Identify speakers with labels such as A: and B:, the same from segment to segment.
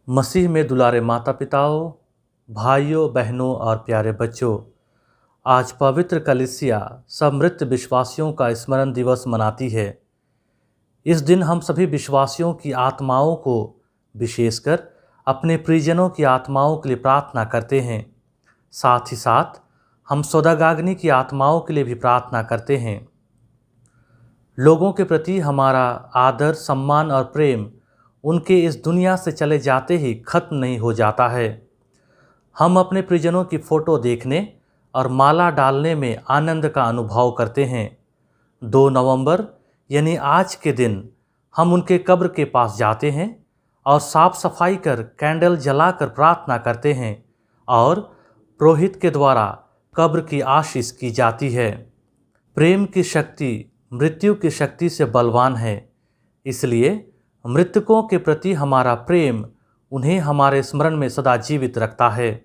A: मसीह में दुलारे माता पिताओं, भाइयों बहनों और प्यारे बच्चों, आज पवित्र कलीसिया सब मृत विश्वासियों का स्मरण दिवस मनाती है। इस दिन हम सभी विश्वासियों की आत्माओं को, विशेषकर अपने परिजनों की आत्माओं के लिए प्रार्थना करते हैं। साथ ही साथ हम सौदागाग्नि की आत्माओं के लिए भी प्रार्थना करते हैं। लोगों के प्रति हमारा आदर, सम्मान और प्रेम उनके इस दुनिया से चले जाते ही खत्म नहीं हो जाता है। हम अपने परिजनों की फ़ोटो देखने और माला डालने में आनंद का अनुभव करते हैं। 2 नवंबर यानी आज के दिन हम उनके कब्र के पास जाते हैं और साफ सफाई कर कैंडल जलाकर प्रार्थना करते हैं और पुरोहित के द्वारा कब्र की आशीष की जाती है। प्रेम की शक्ति मृत्यु की शक्ति से बलवान है, इसलिए मृतकों के प्रति हमारा प्रेम उन्हें हमारे स्मरण में सदा जीवित रखता है।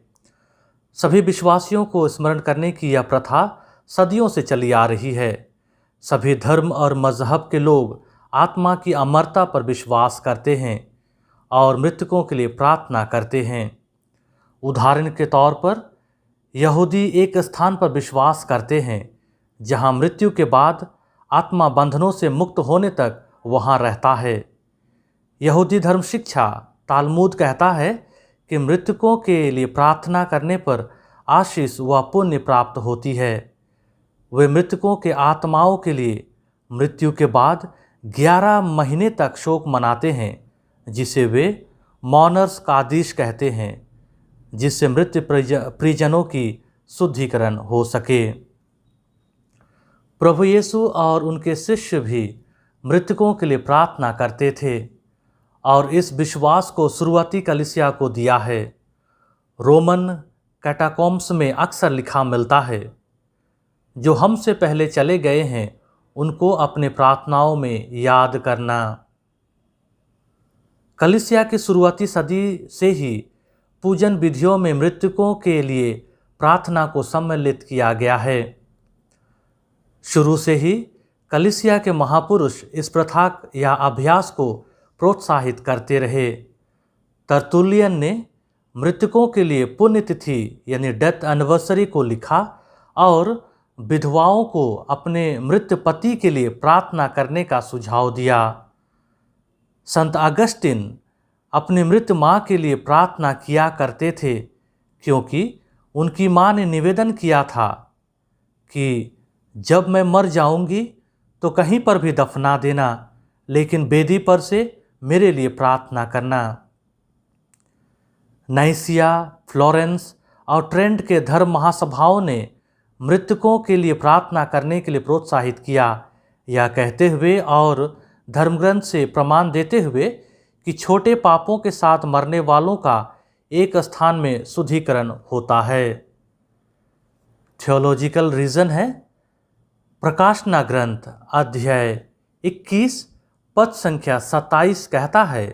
A: सभी विश्वासियों को स्मरण करने की यह प्रथा सदियों से चली आ रही है। सभी धर्म और मजहब के लोग आत्मा की अमरता पर विश्वास करते हैं और मृतकों के लिए प्रार्थना करते हैं। उदाहरण के तौर पर यहूदी एक स्थान पर विश्वास करते हैं जहां मृत्यु के बाद आत्मा बंधनों से मुक्त होने तक वहां रहता है। यहूदी धर्म शिक्षा तालमुद कहता है कि मृतकों के लिए प्रार्थना करने पर आशीष व पुण्य प्राप्त होती है। वे मृतकों के आत्माओं के लिए मृत्यु के बाद 11 महीने तक शोक मनाते हैं, जिसे वे मौनर्स कादिश कहते हैं, जिससे मृत परिजनों की शुद्धिकरण हो सके। प्रभु यीशु और उनके शिष्य भी मृतकों के लिए प्रार्थना करते थे और इस विश्वास को शुरुआती कलीसिया को दिया है। रोमन कैटाकॉम्स में अक्सर लिखा मिलता है, जो हमसे पहले चले गए हैं उनको अपने प्रार्थनाओं में याद करना। कलीसिया की शुरुआती सदी से ही पूजन विधियों में मृतकों के लिए प्रार्थना को सम्मिलित किया गया है। शुरू से ही कलीसिया के महापुरुष इस प्रथा या अभ्यास को प्रोत्साहित करते रहे। तरतुलियन ने मृतकों के लिए पुण्यतिथि यानी डेथ एनिवर्सरी को लिखा और विधवाओं को अपने मृत पति के लिए प्रार्थना करने का सुझाव दिया। संत अगस्टिन अपनी मृत माँ के लिए प्रार्थना किया करते थे, क्योंकि उनकी माँ ने निवेदन किया था कि जब मैं मर जाऊंगी तो कहीं पर भी दफना देना, लेकिन बेदी पर से मेरे लिए प्रार्थना करना। नाइसिया, फ्लोरेंस और ट्रेंट के धर्म महासभाओं ने मृतकों के लिए प्रार्थना करने के लिए प्रोत्साहित किया, यह कहते हुए और धर्मग्रंथ से प्रमाण देते हुए कि छोटे पापों के साथ मरने वालों का एक स्थान में शुद्धिकरण होता है। थियोलॉजिकल रीजन है प्रकाशना ग्रंथ अध्याय 21 पद संख्या 27 कहता है,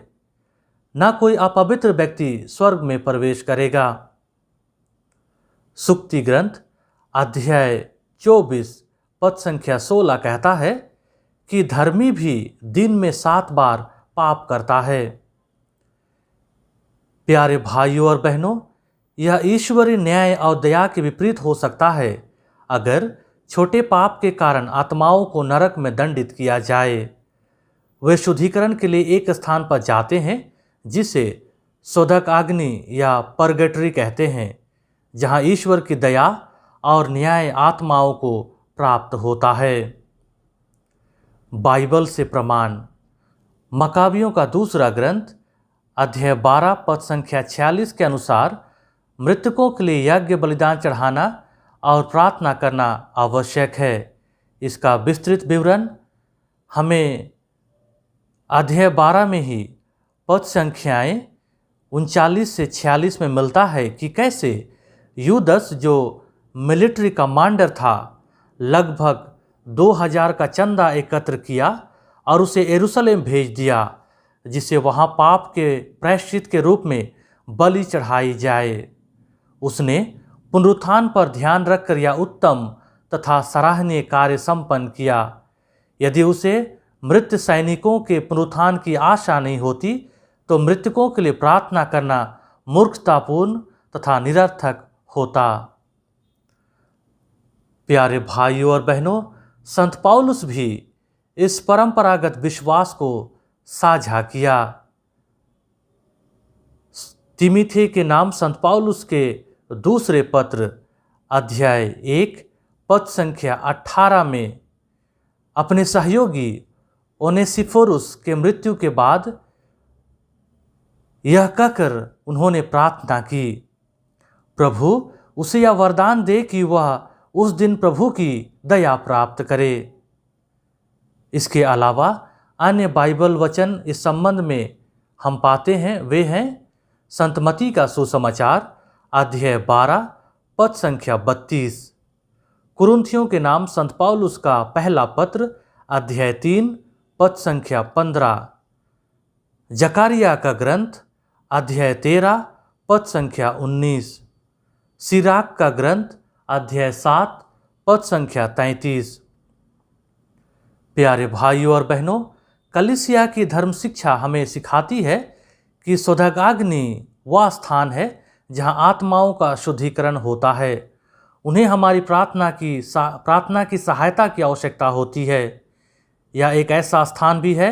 A: न कोई अपवित्र व्यक्ति स्वर्ग में प्रवेश करेगा। सुक्ति ग्रंथ अध्याय 24 पद संख्या 16 कहता है कि धर्मी भी दिन में 7 बार पाप करता है। प्यारे भाइयों और बहनों, यह ईश्वरीय न्याय और दया के विपरीत हो सकता है अगर छोटे पाप के कारण आत्माओं को नरक में दंडित किया जाए। वे शुद्धिकरण के लिए एक स्थान पर जाते हैं जिसे सौदागाग्नि या परगेटरी कहते हैं, जहां ईश्वर की दया और न्याय आत्माओं को प्राप्त होता है। बाइबल से प्रमाण मकाबियों का दूसरा ग्रंथ अध्याय 12 पद संख्या 46 के अनुसार मृतकों के लिए यज्ञ बलिदान चढ़ाना और प्रार्थना करना आवश्यक है। इसका विस्तृत विवरण हमें अध्याय 12 में ही पद संख्याएं 39 से 46 में मिलता है कि कैसे यूदस, जो मिलिट्री कमांडर था, लगभग 2000 का चंदा एकत्र किया और उसे यरूशलेम भेज दिया, जिसे वहां पाप के प्रायश्चित के रूप में बलि चढ़ाई जाए। उसने पुनरुत्थान पर ध्यान रखकर यह उत्तम तथा सराहनीय कार्य संपन्न किया। यदि उसे मृत सैनिकों के पुनरुत्थान की आशा नहीं होती तो मृतकों के लिए प्रार्थना करना मूर्खतापूर्ण तथा निरर्थक होता। प्यारे भाइयों और बहनों, संत पौलुस भी इस परंपरागत विश्वास को साझा किया। तीमुथी के नाम संत पौलुस के दूसरे पत्र अध्याय 1 पद संख्या 18 में अपने सहयोगी ओनेसिफोरुस के मृत्यु के बाद यह कहकर उन्होंने प्रार्थना की, प्रभु उसे यह वरदान दे कि वह उस दिन प्रभु की दया प्राप्त करे। इसके अलावा अन्य बाइबल वचन इस संबंध में हम पाते हैं, वे हैं संत मत्ती का सुसमाचार अध्याय 12 पद संख्या 32, कुरिन्थियों के नाम संत पौलुस का पहला पत्र अध्याय 3 पद संख्या 15, जकारिया का ग्रंथ अध्याय 13 पद संख्या 19, सिराक का ग्रंथ अध्याय 7 पद संख्या 33। प्यारे भाइयों और बहनों, कलीसिया की धर्म शिक्षा हमें सिखाती है कि सौभाग्याग्नि वह स्थान है जहां आत्माओं का शुद्धिकरण होता है। उन्हें हमारी प्रार्थना की सहायता की आवश्यकता होती है। यह एक ऐसा स्थान भी है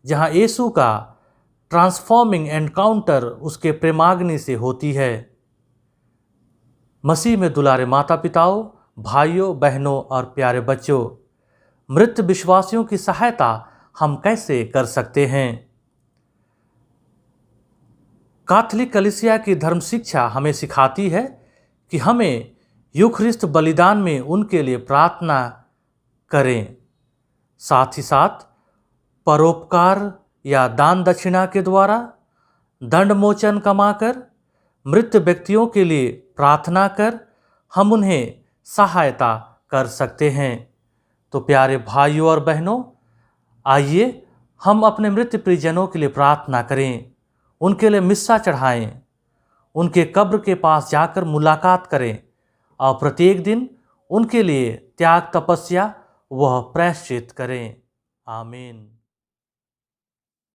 A: जहां यीशु का ट्रांसफॉर्मिंग एनकाउंटर उसके प्रेमाग्नि से होती है। मसीह में दुलारे माता पिताओं, भाइयों बहनों और प्यारे बच्चों, मृत विश्वासियों की सहायता हम कैसे कर सकते हैं? कैथोलिक कलीसिया की धर्म शिक्षा हमें सिखाती है कि हमें यूखरिस्ट बलिदान में उनके लिए प्रार्थना करें। साथ ही साथ परोपकार या दान दक्षिणा के द्वारा दंडमोचन कमाकर मृत व्यक्तियों के लिए प्रार्थना कर हम उन्हें सहायता कर सकते हैं। तो प्यारे भाइयों और बहनों, आइए हम अपने मृत परिजनों के लिए प्रार्थना करें, उनके लिए मिस्सा चढ़ाएं, उनके कब्र के पास जाकर मुलाकात करें और प्रत्येक दिन उनके लिए त्याग, तपस्या व प्रायश्चित करें। आमीन।